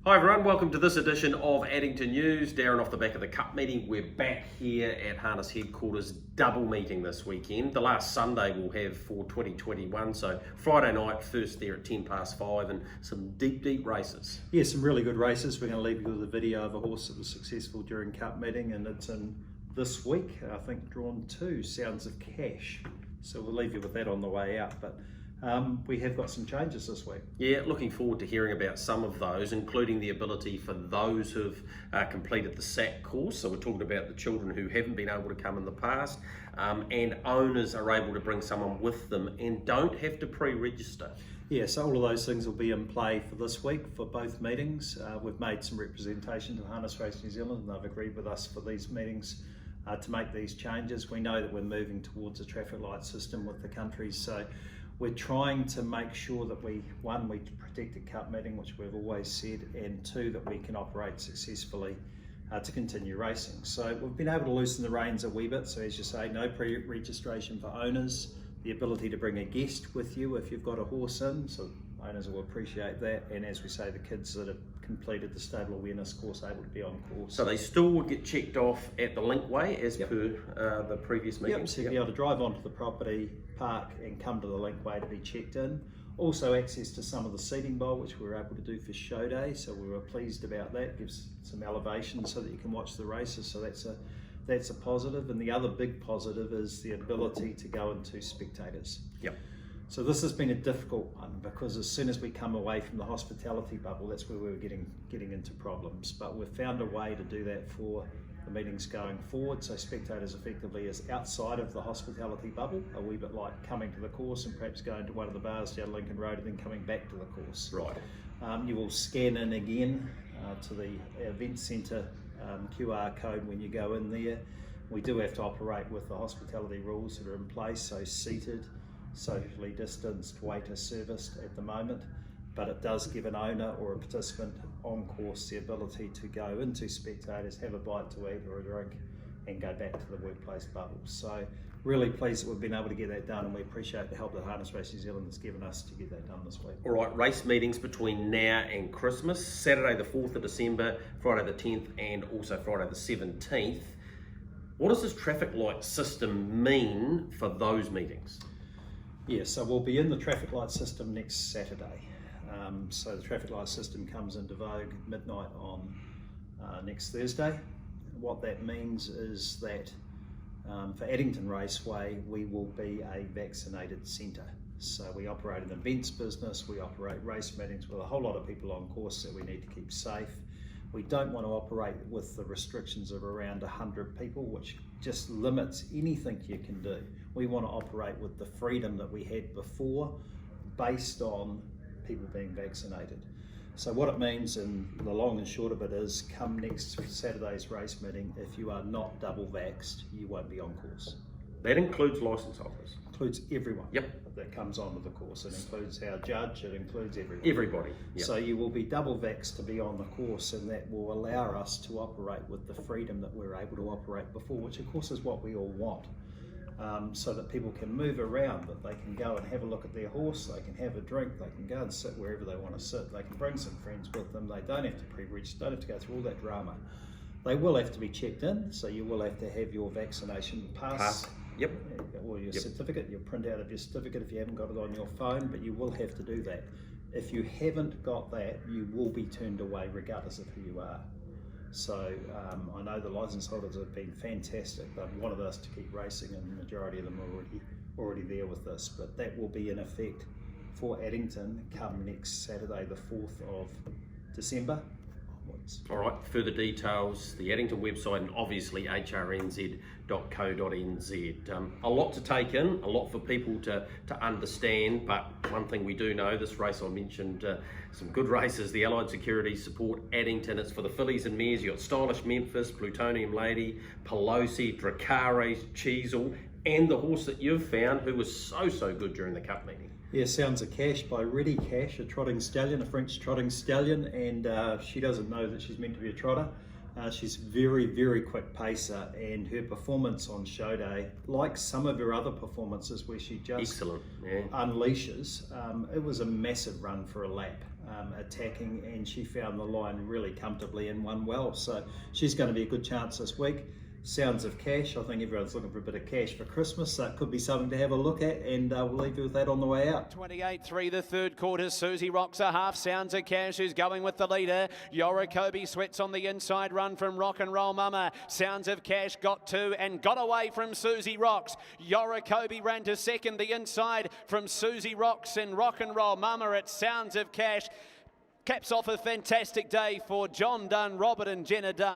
Hi everyone, welcome to this edition of Addington News. Darren off the back of the Cup meeting. We're back here at Harness Headquarters, double meeting this weekend. The last Sunday we'll have for 2021, so Friday night, first there at 5:10 and some deep races. Yeah, some really good races. We're going to leave you with a video of a horse that was successful during Cup meeting, and it's in this week, I think, drawn 2, Sounds of Cash. So we'll leave you with that on the way out. But we have got some changes this week. Yeah, looking forward to hearing about some of those, including the ability for those who've completed the SAC course. So we're talking about the children who haven't been able to come in the past, and owners are able to bring someone with them and don't have to pre-register. Yeah, so all of those things will be in play for this week for both meetings. We've made some representation to Harness Race New Zealand, and they've agreed with us for these meetings to make these changes. We know that we're moving towards a traffic light system with the country, so we're trying to make sure that we protect the Cup meeting, which we've always said, and 2, that we can operate successfully to continue racing. So we've been able to loosen the reins a wee bit. So as you say, no pre-registration for owners, the ability to bring a guest with you if you've got a horse in, so owners will appreciate that. And as we say, the kids that have completed the stable awareness course able to be on course. So they still would get checked off at the Linkway as per the previous meeting? Yep, so you'll be able to drive onto the property, park and come to the Linkway to be checked in. Also access to some of the seating bowl, which we were able to do for show day, so we were pleased about that. Gives some elevation so that you can watch the races, so that's a positive. And the other big positive is the ability to go into spectators. Yep. So this has been a difficult one, because as soon as we come away from the hospitality bubble, that's where we were getting into problems. But we've found a way to do that for the meetings going forward. So spectators effectively is outside of the hospitality bubble, a wee bit like coming to the course and perhaps going to one of the bars down Lincoln Road and then coming back to the course. Right. You will scan in again to the event centre QR code when you go in there. We do have to operate with the hospitality rules that are in place, so seated, socially distanced, waiter serviced at the moment, but it does give an owner or a participant on course the ability to go into spectators, have a bite to eat or a drink, and go back to the workplace bubble. So really pleased that we've been able to get that done, and we appreciate the help that Harness Race New Zealand has given us to get that done this week. All right, race meetings between now and Christmas, Saturday the 4th of December, Friday the 10th, and also Friday the 17th. What does this traffic light system mean for those meetings? Yeah, so we'll be in the traffic light system next Saturday. So the traffic light system comes into vogue midnight on next Thursday. What that means is that for Addington Raceway, we will be a vaccinated centre. So we operate an events business, we operate race meetings with a whole lot of people on course that we need to keep safe. We don't want to operate with the restrictions of around 100 people, which just limits anything you can do. We want to operate with the freedom that we had before, based on people being vaccinated. So what it means, and the long and short of it is, come next Saturday's race meeting, if you are not double vaxxed, you won't be on course. That includes licence holders? Includes everyone. Yep. That comes onto the course. It includes our judge, it includes everyone. Everybody. Yep. So you will be double vaxxed to be on the course, and that will allow us to operate with the freedom that we were able to operate before, which of course is what we all want. So that people can move around, that they can go and have a look at their horse, they can have a drink, they can go and sit wherever they want to sit, they can bring some friends with them, they don't have to pre-register, don't have to go through all that drama. They will have to be checked in, so you will have to have your vaccination pass. Yep. Or your certificate, your printout of your certificate if you haven't got it on your phone, but you will have to do that. If you haven't got that, you will be turned away regardless of who you are. So I know the licence holders have been fantastic. They've wanted us to keep racing, and the majority of them are already there with this, but that will be in effect for Addington come next Saturday the 4th of December. All right, further details, the Addington website, and obviously hrnz.co.nz. A lot to take in, a lot for people to understand, but one thing we do know, this race I mentioned, some good races, the Allied Security support Addington. It's for the fillies and mares. You've got Stylish Memphis, Plutonium Lady, Pelosi, Dracarys, Cheezel, and the horse that you've found who was so good during the Cup meeting. Yeah, Sounds of Cash by Ready Cash, a trotting stallion, a French trotting stallion, and she doesn't know that she's meant to be a trotter. She's very quick pacer, and her performance on show day, like some of her other performances where she just excellent, yeah, unleashes, it was a massive run for a lap. attacking, and she found the line really comfortably and won well. So she's going to be a good chance this week. Sounds of Cash, I think everyone's looking for a bit of cash for Christmas, so it could be something to have a look at, and we'll leave you with that on the way out. 28-3 the third quarter. Susie rocks a half. Sounds of Cash who's going with the leader. Yorikobi sweats on the inside run from Rock and Roll Mama. Sounds of Cash got two and got away from Susie Rocks. Yorikobi ran to second the inside from Susie Rocks and Rock and Roll Mama at Sounds of Cash. Caps off a fantastic day for John Dunn, Robert and Jenna Dunn.